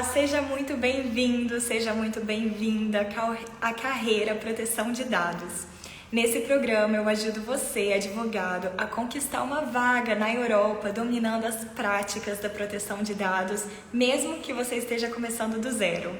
Olá, seja muito bem-vindo, seja muito bem-vinda à carreira Proteção de Dados. Nesse programa eu ajudo você, advogado, a conquistar uma vaga na Europa, dominando as práticas da proteção de dados, mesmo que você esteja começando do zero.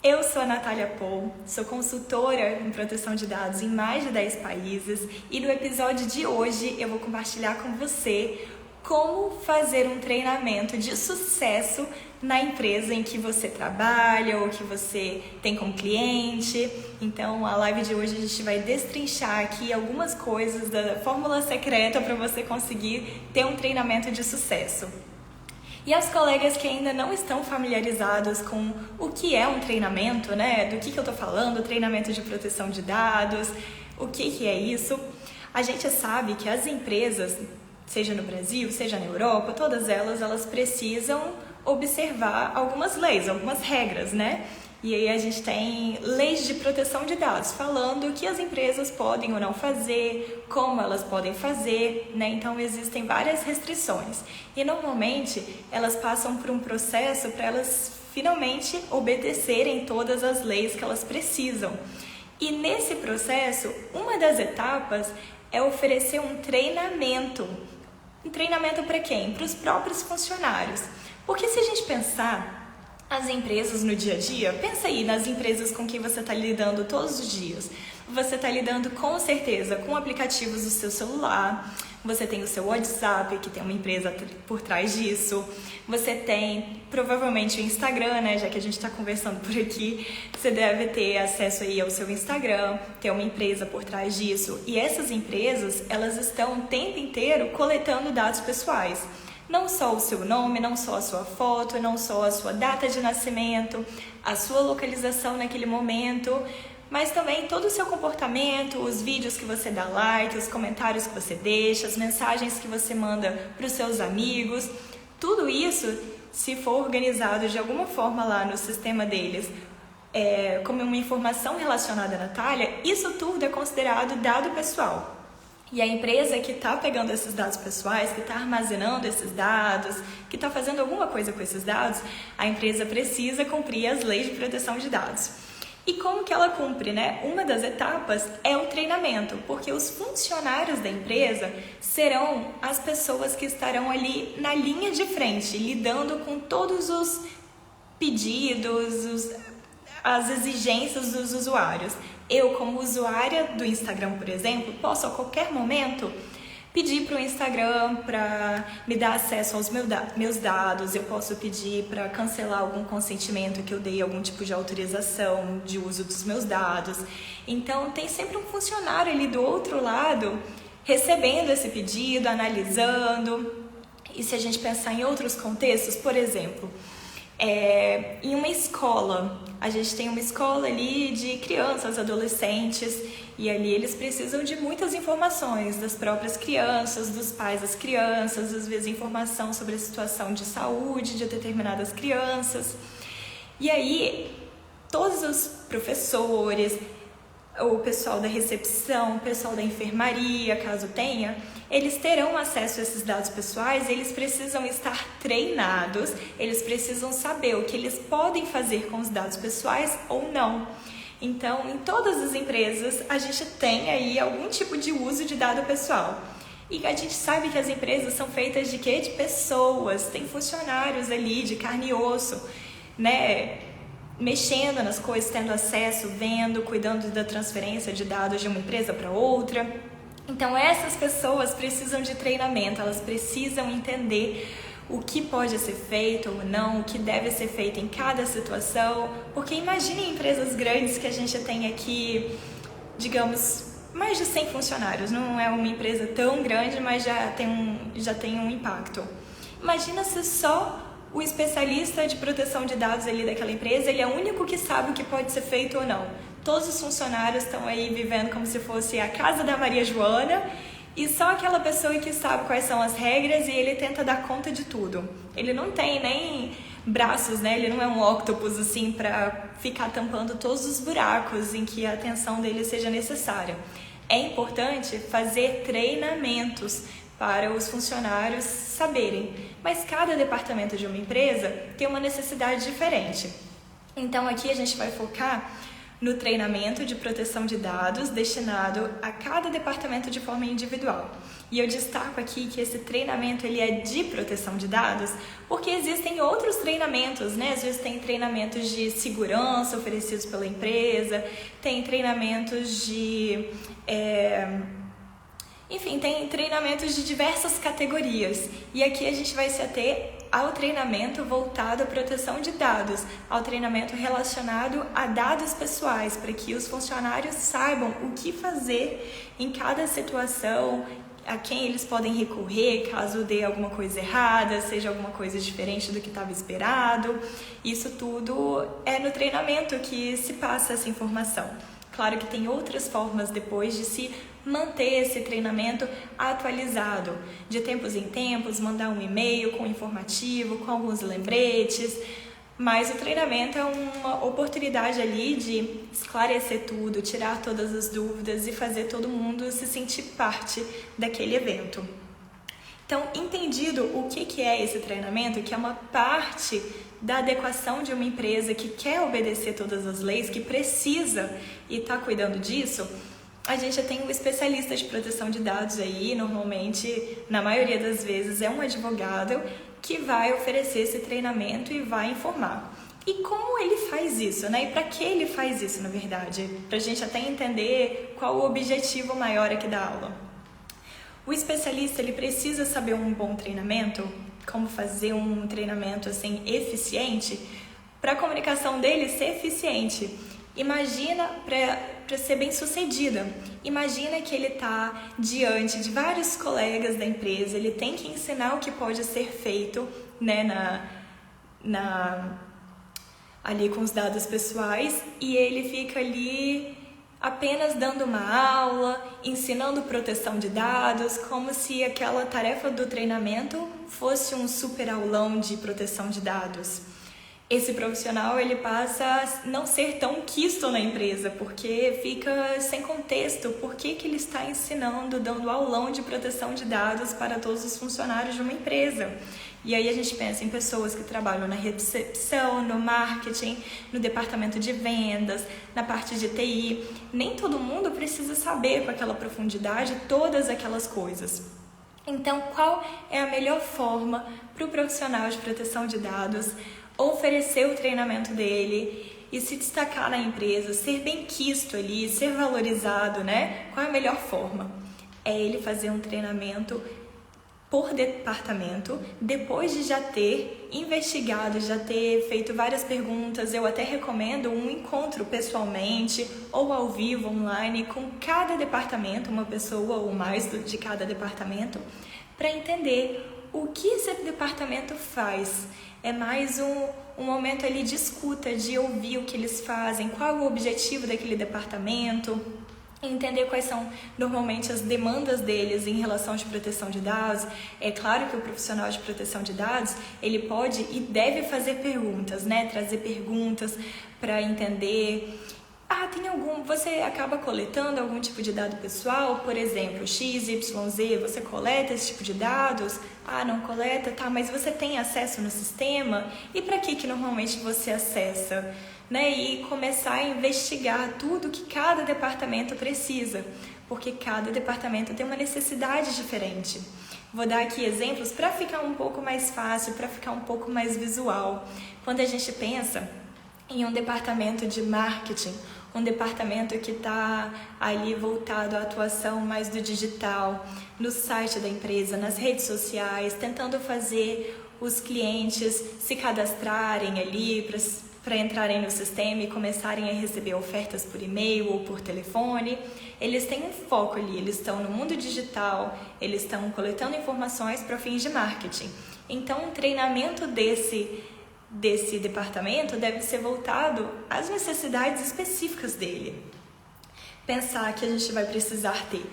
Eu sou a Natália Paul, sou consultora em proteção de dados em mais de 10 países e no episódio de hoje eu vou compartilhar com você como fazer um treinamento de sucesso na empresa em que você trabalha ou que você tem como cliente. Então, a live de hoje a gente vai destrinchar aqui algumas coisas da fórmula secreta para você conseguir ter um treinamento de sucesso. E as colegas que ainda não estão familiarizados com o que é um treinamento, né? Do que eu tô falando, treinamento de proteção de dados, o que é isso? A gente sabe que as empresas, seja no Brasil, seja na Europa, todas elas precisam observar algumas leis, algumas regras, né? E aí a gente tem leis de proteção de dados, falando o que as empresas podem ou não fazer, como elas podem fazer, né? Então existem várias restrições. E normalmente elas passam por um processo para elas finalmente obedecerem todas as leis que elas precisam. E nesse processo, uma das etapas é oferecer um treinamento. Um treinamento para quem? Para os próprios funcionários. Porque se a gente pensar as empresas no dia a dia, pensa aí nas empresas com quem você está lidando todos os dias. Você está lidando com certeza com aplicativos do seu celular, você tem o seu WhatsApp, que tem uma empresa por trás disso, você tem provavelmente o Instagram, né? Já que a gente está conversando por aqui, você deve ter acesso aí ao seu Instagram, ter uma empresa por trás disso. E essas empresas, elas estão o tempo inteiro coletando dados pessoais. Não só o seu nome, não só a sua foto, não só a sua data de nascimento, a sua localização naquele momento, mas também todo o seu comportamento, os vídeos que você dá like, os comentários que você deixa, as mensagens que você manda para os seus amigos. Tudo isso, se for organizado de alguma forma lá no sistema deles, como uma informação relacionada à Natália, isso tudo é considerado dado pessoal. E a empresa que está pegando esses dados pessoais, que está armazenando esses dados, que está fazendo alguma coisa com esses dados, a empresa precisa cumprir as leis de proteção de dados. E como que ela cumpre, né? Uma das etapas é o treinamento, porque os funcionários da empresa serão as pessoas que estarão ali na linha de frente, lidando com todos os pedidos, as exigências dos usuários. Eu, como usuária do Instagram, por exemplo, posso a qualquer momento pedir para o Instagram para me dar acesso aos meus dados, eu posso pedir para cancelar algum consentimento que eu dei, algum tipo de autorização de uso dos meus dados. Então, tem sempre um funcionário ali do outro lado recebendo esse pedido, analisando. E se a gente pensar em outros contextos, por exemplo, em uma escola, a gente tem uma escola ali de crianças, adolescentes, e ali eles precisam de muitas informações das próprias crianças, dos pais das crianças, às vezes informação sobre a situação de saúde de determinadas crianças. E aí, todos os professores, o pessoal da recepção, o pessoal da enfermaria, caso tenha, eles terão acesso a esses dados pessoais, eles precisam estar treinados, eles precisam saber o que eles podem fazer com os dados pessoais ou não. Então, em todas as empresas, a gente tem aí algum tipo de uso de dado pessoal. E a gente sabe que as empresas são feitas de quê? De pessoas, tem funcionários ali de carne e osso, né? Mexendo nas coisas, tendo acesso, vendo, cuidando da transferência de dados de uma empresa para outra. Então essas pessoas precisam de treinamento, elas precisam entender o que pode ser feito ou não, o que deve ser feito em cada situação, porque imagine empresas grandes que a gente tem aqui, digamos, mais de 100 funcionários, não é uma empresa tão grande, mas já tem um impacto. Imagina se só o especialista de proteção de dados ali daquela empresa, ele é o único que sabe o que pode ser feito ou não. Todos os funcionários estão aí vivendo como se fosse a casa da Maria Joana e só aquela pessoa que sabe quais são as regras e ele tenta dar conta de tudo. Ele não tem nem braços, né? Ele não é um octopus assim para ficar tampando todos os buracos em que a atenção dele seja necessária. É importante fazer treinamentos para os funcionários saberem. Mas cada departamento de uma empresa tem uma necessidade diferente. Então aqui a gente vai focar no treinamento de proteção de dados destinado a cada departamento de forma individual. E eu destaco aqui que esse treinamento ele é de proteção de dados, porque existem outros treinamentos, né? Às vezes tem treinamentos de segurança oferecidos pela empresa, tem treinamentos de... Enfim, tem treinamentos de diversas categorias. E aqui a gente vai se ater ao treinamento voltado à proteção de dados, ao treinamento relacionado a dados pessoais, para que os funcionários saibam o que fazer em cada situação, a quem eles podem recorrer caso dê alguma coisa errada, seja alguma coisa diferente do que estava esperado. Isso tudo é no treinamento que se passa essa informação. Claro que tem outras formas depois de se manter esse treinamento atualizado. De tempos em tempos, mandar um e-mail com informativo, com alguns lembretes. Mas o treinamento é uma oportunidade ali de esclarecer tudo, tirar todas as dúvidas e fazer todo mundo se sentir parte daquele evento. Então, entendido o que é esse treinamento, que é uma parte da adequação de uma empresa que quer obedecer todas as leis, que precisa e está cuidando disso, a gente já tem um especialista de proteção de dados aí, normalmente, na maioria das vezes, é um advogado que vai oferecer esse treinamento e vai informar. E como ele faz isso, né? E para que ele faz isso, na verdade? Para a gente até entender qual o objetivo maior aqui da aula. O especialista, ele precisa saber um bom treinamento, como fazer um treinamento assim eficiente, para a comunicação dele ser eficiente. Imagina, para ser bem sucedida, imagina que ele está diante de vários colegas da empresa, ele tem que ensinar o que pode ser feito, né, ali com os dados pessoais, e ele fica ali apenas dando uma aula, ensinando proteção de dados, como se aquela tarefa do treinamento fosse um super aulão de proteção de dados. Esse profissional ele passa a não ser tão quisto na empresa, porque fica sem contexto por que ele está ensinando, dando aulão de proteção de dados para todos os funcionários de uma empresa. E aí a gente pensa em pessoas que trabalham na recepção, no marketing, no departamento de vendas, na parte de TI. Nem todo mundo precisa saber com aquela profundidade todas aquelas coisas. Então, qual é a melhor forma para o profissional de proteção de dados oferecer o treinamento dele e se destacar na empresa, ser bem quisto ali, ser valorizado, né? Qual é a melhor forma? É ele fazer um treinamento por departamento, depois de já ter investigado, já ter feito várias perguntas. Eu até recomendo um encontro pessoalmente ou ao vivo, online, com cada departamento, uma pessoa ou mais de cada departamento, para entender o que esse departamento faz. É mais um momento ali de escuta, de ouvir o que eles fazem, qual é o objetivo daquele departamento, entender quais são normalmente as demandas deles em relação de proteção de dados. É claro que o profissional de proteção de dados, ele pode e deve fazer perguntas, né? Trazer perguntas para entender. Você acaba coletando algum tipo de dado pessoal, por exemplo, X, Y, Z, você coleta esse tipo de dados? Não coleta, tá, mas você tem acesso no sistema? E para que normalmente você acessa? Né? E começar a investigar tudo que cada departamento precisa, porque cada departamento tem uma necessidade diferente. Vou dar aqui exemplos para ficar um pouco mais fácil, para ficar um pouco mais visual. Quando a gente pensa em um departamento de marketing, um departamento que está ali voltado à atuação mais do digital, no site da empresa, nas redes sociais, tentando fazer os clientes se cadastrarem ali para entrarem no sistema e começarem a receber ofertas por e-mail ou por telefone. Eles têm um foco ali, eles estão no mundo digital, eles estão coletando informações para fins de marketing. Então, um treinamento desse departamento deve ser voltado às necessidades específicas dele. Pensar que a gente vai precisar ter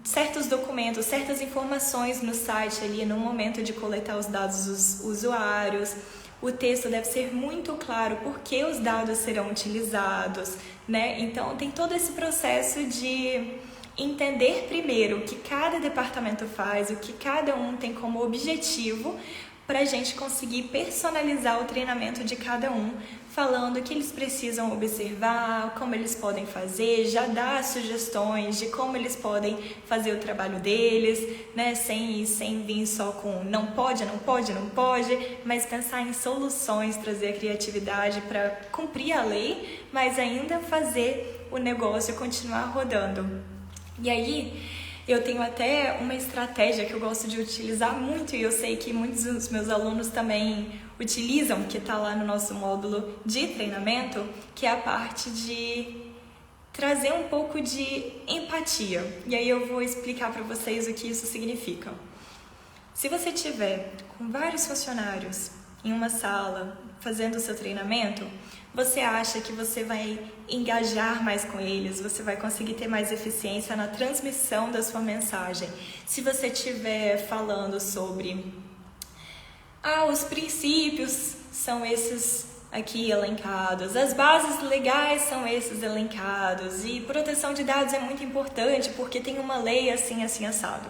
certos documentos, certas informações no site ali no momento de coletar os dados dos usuários. O texto deve ser muito claro por que os dados serão utilizados, né? Então tem todo esse processo de entender primeiro o que cada departamento faz, o que cada um tem como objetivo, para a gente conseguir personalizar o treinamento de cada um, falando o que eles precisam observar, como eles podem fazer, já dar sugestões de como eles podem fazer o trabalho deles, né? Sem vir só com não pode, mas pensar em soluções, trazer a criatividade para cumprir a lei, mas ainda fazer o negócio continuar rodando. E aí, eu tenho até uma estratégia que eu gosto de utilizar muito e eu sei que muitos dos meus alunos também utilizam, que está lá no nosso módulo de treinamento, que é a parte de trazer um pouco de empatia. E aí eu vou explicar para vocês o que isso significa. Se você tiver com vários funcionários em uma sala fazendo o seu treinamento, você acha que você vai engajar mais com eles, você vai conseguir ter mais eficiência na transmissão da sua mensagem. Se você estiver falando sobre os princípios são esses aqui elencados, as bases legais são esses elencados e proteção de dados é muito importante porque tem uma lei assim, assim, assado.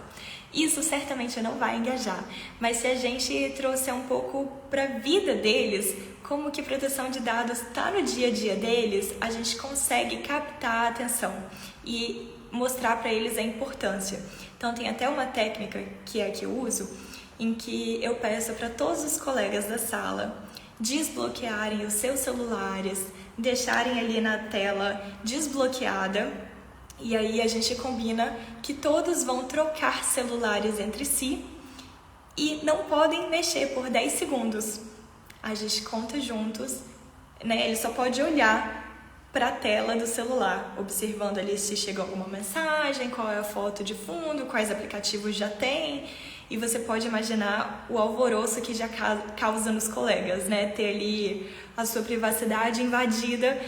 Isso certamente não vai engajar, mas se a gente trouxer um pouco para a vida deles, como que proteção de dados está no dia a dia deles, a gente consegue captar a atenção e mostrar para eles a importância. Então tem até uma técnica que é a que eu uso, em que eu peço para todos os colegas da sala desbloquearem os seus celulares, deixarem ali na tela desbloqueada, e aí a gente combina que todos vão trocar celulares entre si e não podem mexer por 10 segundos. A gente conta juntos, né? Ele só pode olhar para a tela do celular, observando ali se chegou alguma mensagem, qual é a foto de fundo, quais aplicativos já tem. E você pode imaginar o alvoroço que já causa nos colegas, né? Ter ali a sua privacidade invadida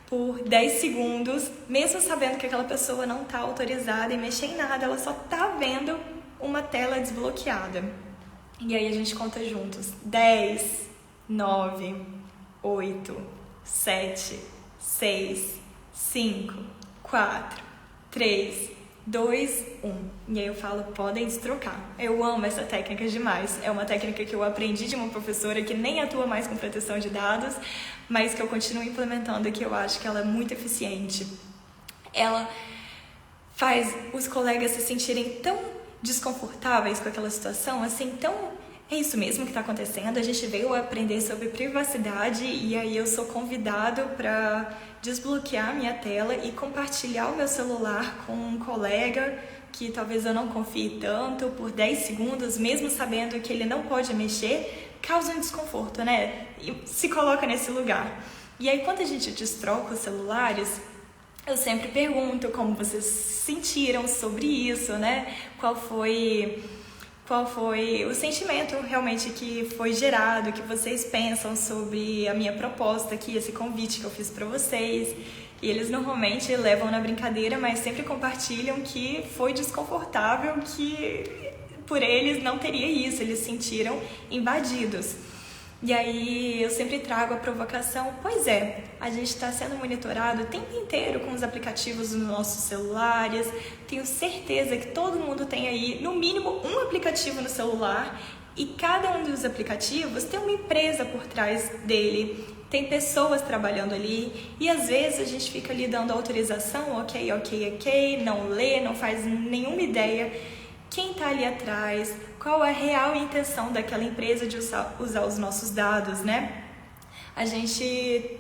por 10 segundos, mesmo sabendo que aquela pessoa não está autorizada em mexer em nada, ela só está vendo uma tela desbloqueada. E aí a gente conta juntos. 10, 9, 8, 7, 6, 5, 4, 3, 2, 1. E aí eu falo, podem destrocar. Eu amo essa técnica demais. É uma técnica que eu aprendi de uma professora que nem atua mais com proteção de dados, mas que eu continuo implementando e que eu acho que ela é muito eficiente. Ela faz os colegas se sentirem tão desconfortáveis com aquela situação, assim, tão... É isso mesmo que está acontecendo, a gente veio aprender sobre privacidade e aí eu sou convidado para desbloquear minha tela e compartilhar o meu celular com um colega que talvez eu não confie tanto por 10 segundos, mesmo sabendo que ele não pode mexer, causa um desconforto, né? E se coloca nesse lugar. E aí quando a gente destroca os celulares, eu sempre pergunto como vocês se sentiram sobre isso, né? Qual foi o sentimento realmente que foi gerado, que vocês pensam sobre a minha proposta aqui, esse convite que eu fiz para vocês. E eles normalmente levam na brincadeira, mas sempre compartilham que foi desconfortável, que por eles não teria isso, eles se sentiram invadidos. E aí eu sempre trago a provocação, pois é, a gente está sendo monitorado o tempo inteiro com os aplicativos dos nossos celulares, tenho certeza que todo mundo tem aí no mínimo um aplicativo no celular e cada um dos aplicativos tem uma empresa por trás dele, tem pessoas trabalhando ali e às vezes a gente fica ali dando autorização, ok, não lê, não faz nenhuma ideia quem está ali atrás, qual a real intenção daquela empresa de usar os nossos dados, né? A gente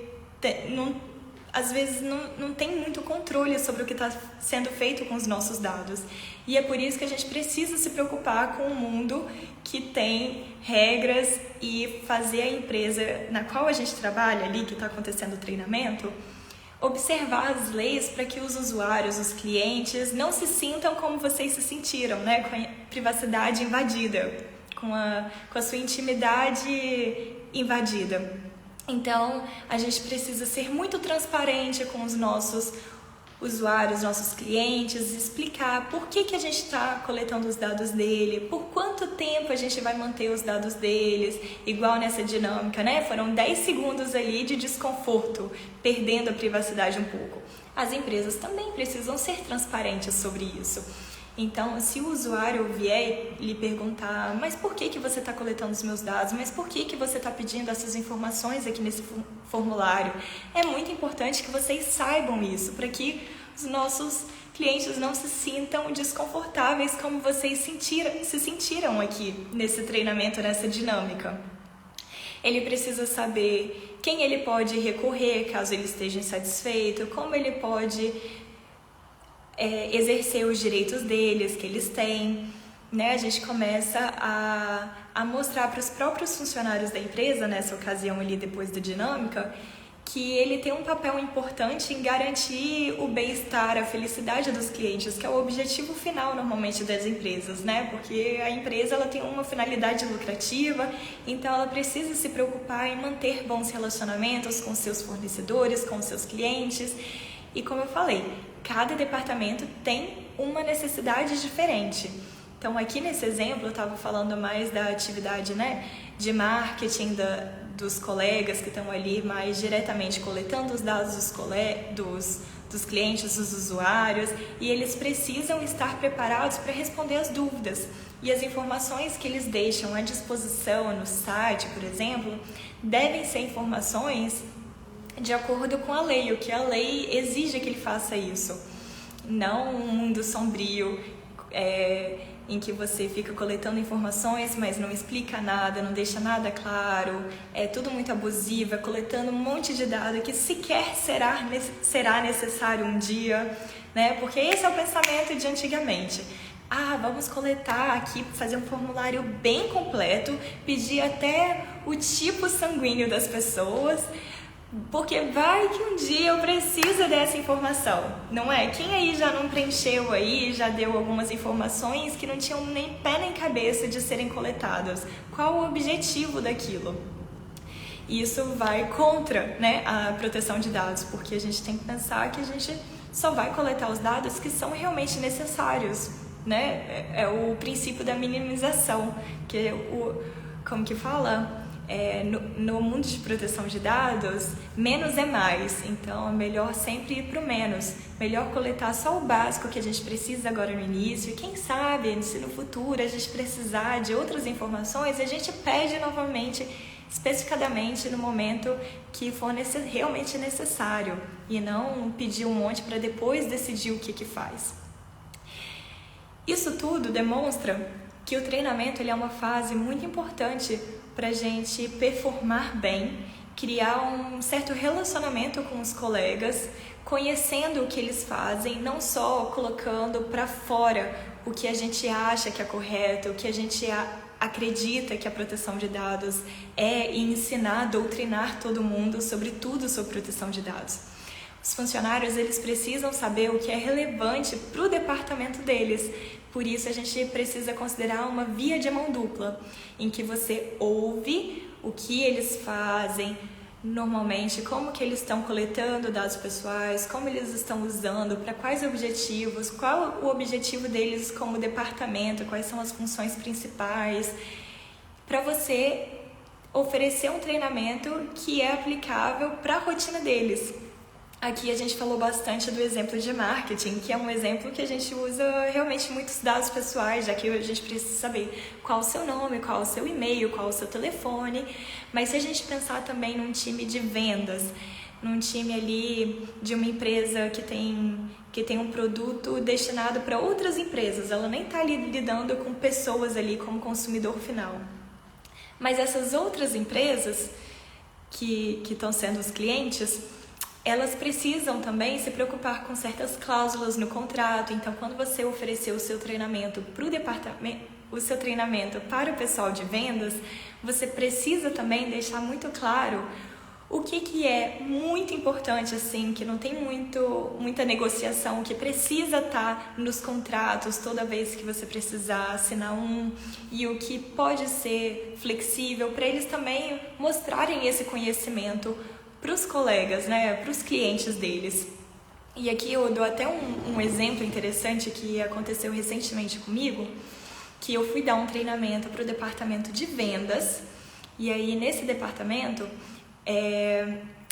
às vezes não tem muito controle sobre o que está sendo feito com os nossos dados. E é por isso que a gente precisa se preocupar com um mundo que tem regras e fazer a empresa na qual a gente trabalha ali, que está acontecendo o treinamento, observar as leis para que os usuários, os clientes, não se sintam como vocês se sentiram, né? Com a privacidade invadida, com a sua intimidade invadida. Então, a gente precisa ser muito transparente com os nossos usuários, nossos clientes, explicar por que a gente está coletando os dados dele, por quanto tempo a gente vai manter os dados deles, igual nessa dinâmica, né? Foram 10 segundos ali de desconforto, perdendo a privacidade um pouco. As empresas também precisam ser transparentes sobre isso. Então, se o usuário vier lhe perguntar, mas por que você está coletando os meus dados? Mas por que você está pedindo essas informações aqui nesse formulário? É muito importante que vocês saibam isso, para que os nossos clientes não se sintam desconfortáveis como vocês se sentiram aqui nesse treinamento, nessa dinâmica. Ele precisa saber quem ele pode recorrer caso ele esteja insatisfeito, como ele pode exercer os direitos deles, que eles têm, né? A gente começa a mostrar para os próprios funcionários da empresa, nessa ocasião ali depois da dinâmica, que ele tem um papel importante em garantir o bem-estar, a felicidade dos clientes, que é o objetivo final normalmente das empresas, né? Porque a empresa ela tem uma finalidade lucrativa, então ela precisa se preocupar em manter bons relacionamentos com seus fornecedores, com seus clientes. E como eu falei, cada departamento tem uma necessidade diferente. Então aqui nesse exemplo eu estava falando mais da atividade, né, de marketing dos colegas que estão ali mais diretamente coletando os dados dos clientes, dos usuários, e eles precisam estar preparados para responder as dúvidas. E as informações que eles deixam à disposição no site, por exemplo, devem ser informações de acordo com a lei, o que a lei exige que ele faça isso. Não um mundo sombrio, em que você fica coletando informações, mas não explica nada, não deixa nada claro, é tudo muito abusivo, coletando um monte de dados que sequer será necessário um dia, né? Porque esse é o pensamento de antigamente. Vamos coletar aqui, fazer um formulário bem completo, pedir até o tipo sanguíneo das pessoas, porque vai que um dia eu preciso dessa informação, não é? Quem aí já não preencheu aí, já deu algumas informações que não tinham nem pé nem cabeça de serem coletadas? Qual o objetivo daquilo? Isso vai contra, né, a proteção de dados, porque a gente tem que pensar que a gente só vai coletar os dados que são realmente necessários, né? É o princípio da minimização, que como que fala? No mundo de proteção de dados, menos é mais, então é melhor sempre ir para o menos, melhor coletar só o básico que a gente precisa agora no início, e quem sabe se no futuro a gente precisar de outras informações, a gente pede novamente, especificadamente no momento que for realmente necessário, e não pedir um monte para depois decidir o que faz. Isso tudo demonstra que o treinamento ele é uma fase muito importante para a gente performar bem, criar um certo relacionamento com os colegas, conhecendo o que eles fazem, não só colocando para fora o que a gente acha que é correto, o que a gente acredita que a proteção de dados é, e ensinar, doutrinar todo mundo sobre tudo sobre proteção de dados. Os funcionários eles precisam saber o que é relevante para o departamento deles. Por isso a gente precisa considerar uma via de mão dupla, em que você ouve o que eles fazem normalmente, como que eles estão coletando dados pessoais, como eles estão usando, para quais objetivos, qual o objetivo deles como departamento, quais são as funções principais, para você oferecer um treinamento que é aplicável para a rotina deles. Aqui a gente falou bastante do exemplo de marketing, que é um exemplo que a gente usa realmente muitos dados pessoais, já que a gente precisa saber qual o seu nome, qual o seu e-mail, qual o seu telefone. Mas se a gente pensar também num time de vendas, num time ali de uma empresa que tem um produto destinado para outras empresas, ela nem está lidando com pessoas ali como consumidor final. Mas essas outras empresas que estão sendo os clientes, elas precisam também se preocupar com certas cláusulas no contrato. Então, quando você oferecer o seu treinamento para o departamento, o seu treinamento para o pessoal de vendas, você precisa também deixar muito claro o que é muito importante, assim, que não tem muita negociação, que precisa estar nos contratos toda vez que você precisar assinar um, e o que pode ser flexível, para eles também mostrarem esse conhecimento para os colegas, né, para os clientes deles. E aqui eu dou até um exemplo interessante que aconteceu recentemente comigo, que eu fui dar um treinamento para o departamento de vendas, e aí nesse departamento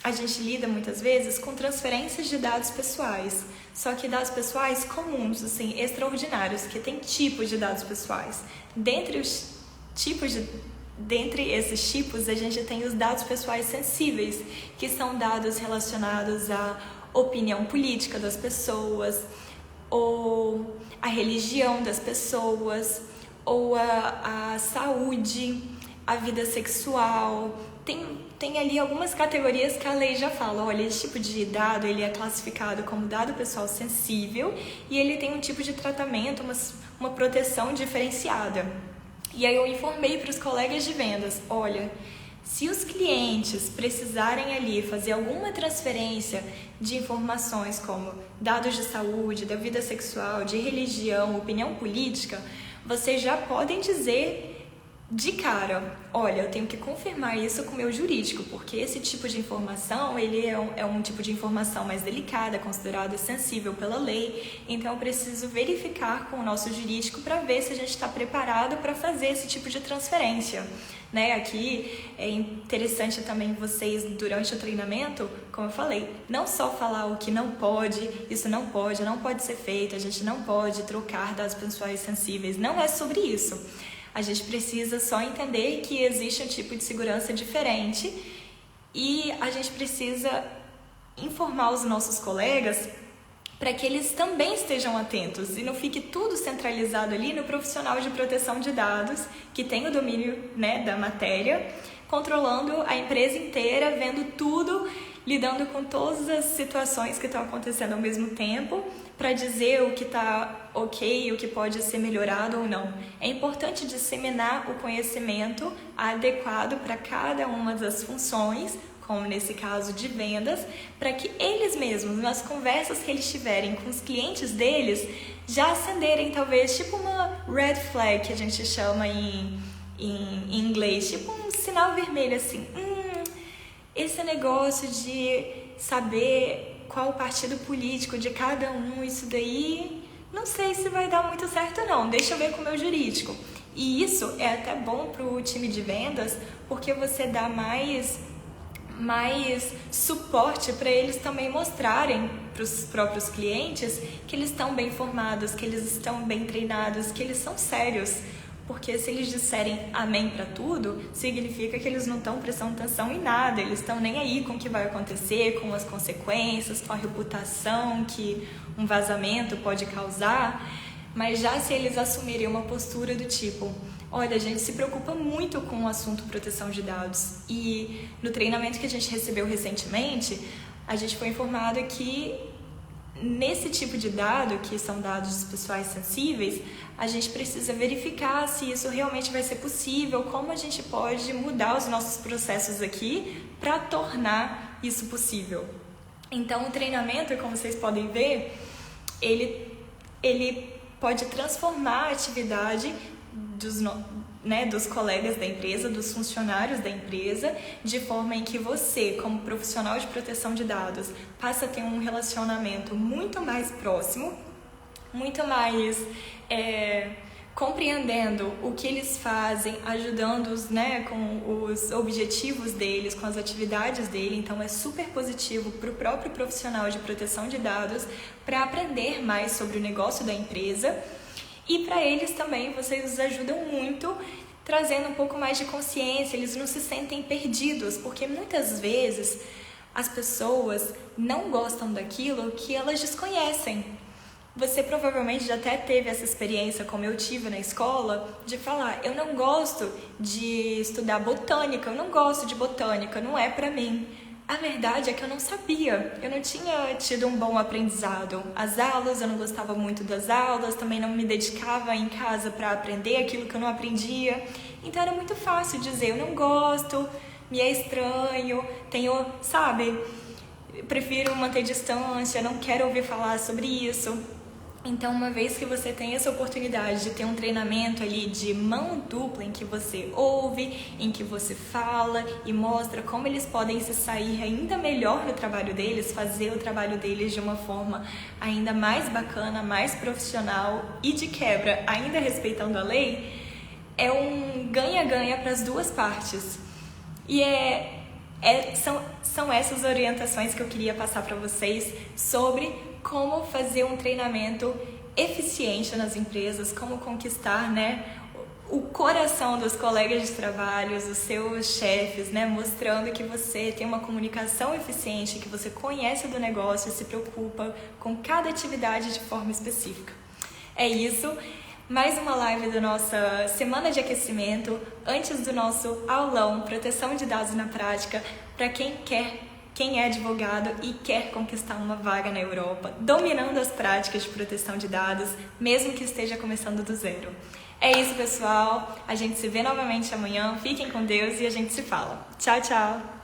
a gente lida muitas vezes com transferências de dados pessoais, só que dados pessoais comuns, assim, extraordinários, que tem tipos de dados pessoais. Dentre esses tipos, a gente tem os dados pessoais sensíveis, que são dados relacionados à opinião política das pessoas, ou a religião das pessoas, ou a saúde, a vida sexual. Tem ali algumas categorias que a lei já fala, olha, esse tipo de dado ele é classificado como dado pessoal sensível e ele tem um tipo de tratamento, uma proteção diferenciada. E aí eu informei para os colegas de vendas, olha, se os clientes precisarem ali fazer alguma transferência de informações como dados de saúde, da vida sexual, de religião, opinião política, vocês já podem dizer de cara, olha, eu tenho que confirmar isso com o meu jurídico, porque esse tipo de informação, ele é um tipo de informação mais delicada, considerado sensível pela lei, então eu preciso verificar com o nosso jurídico para ver se a gente está preparado para fazer esse tipo de transferência. Né? Aqui é interessante também vocês, durante o treinamento, como eu falei, não só falar o que não pode, isso não pode ser feito, a gente não pode trocar dados pessoais sensíveis, não é sobre isso. A gente precisa só entender que existe um tipo de segurança diferente e a gente precisa informar os nossos colegas para que eles também estejam atentos e não fique tudo centralizado ali no profissional de proteção de dados que tem o domínio, né, da matéria, controlando a empresa inteira, vendo tudo, lidando com todas as situações que estão acontecendo ao mesmo tempo para dizer o que está ok, o que pode ser melhorado ou não. É importante disseminar o conhecimento adequado para cada uma das funções, como nesse caso de vendas, para que eles mesmos, nas conversas que eles tiverem com os clientes deles, já acenderem talvez tipo uma red flag, que a gente chama em inglês, tipo um sinal vermelho assim, esse negócio de saber qual o partido político de cada um, isso daí, não sei se vai dar muito certo não, deixa eu ver com o meu jurídico. E isso é até bom para o time de vendas, porque você dá mais suporte para eles também mostrarem para os próprios clientes que eles estão bem formados, que eles estão bem treinados, que eles são sérios. Porque se eles disserem amém para tudo, significa que eles não estão prestando atenção em nada, eles estão nem aí com o que vai acontecer, com as consequências, com a reputação que um vazamento pode causar. Mas já se eles assumirem uma postura do tipo, olha, a gente se preocupa muito com o assunto proteção de dados. E no treinamento que a gente recebeu recentemente, a gente foi informado que nesse tipo de dado, que são dados pessoais sensíveis, a gente precisa verificar se isso realmente vai ser possível, como a gente pode mudar os nossos processos aqui para tornar isso possível. Então, o treinamento, como vocês podem ver, ele pode transformar a atividade dos colegas da empresa, dos funcionários da empresa, de forma em que você, como profissional de proteção de dados, passa a ter um relacionamento muito mais próximo, muito mais compreendendo o que eles fazem, ajudando-os, né, com os objetivos deles, com as atividades dele. Então é super positivo para o próprio profissional de proteção de dados para aprender mais sobre o negócio da empresa. E para eles também, vocês os ajudam muito, trazendo um pouco mais de consciência, eles não se sentem perdidos, porque muitas vezes as pessoas não gostam daquilo que elas desconhecem. Você provavelmente já até teve essa experiência, como eu tive na escola, de falar, eu não gosto de estudar botânica, eu não gosto de botânica, não é para mim. A verdade é que eu não sabia, eu não tinha tido um bom aprendizado. As aulas, eu não gostava muito das aulas, também não me dedicava em casa para aprender aquilo que eu não aprendia. Então era muito fácil dizer, eu não gosto, me é estranho, prefiro manter distância, não quero ouvir falar sobre isso. Então, uma vez que você tem essa oportunidade de ter um treinamento ali de mão dupla, em que você ouve, em que você fala e mostra como eles podem se sair ainda melhor no trabalho deles, fazer o trabalho deles de uma forma ainda mais bacana, mais profissional e de quebra, ainda respeitando a lei, é um ganha-ganha para as duas partes. E são essas orientações que eu queria passar para vocês sobre como fazer um treinamento eficiente nas empresas, como conquistar, né, o coração dos colegas de trabalho, os seus chefes, né, mostrando que você tem uma comunicação eficiente, que você conhece do negócio e se preocupa com cada atividade de forma específica. É isso. Mais uma live da nossa semana de aquecimento, antes do nosso aulão Proteção de Dados na Prática, para quem é advogado e quer conquistar uma vaga na Europa, dominando as práticas de proteção de dados, mesmo que esteja começando do zero. É isso, pessoal. A gente se vê novamente amanhã. Fiquem com Deus e a gente se fala. Tchau, tchau!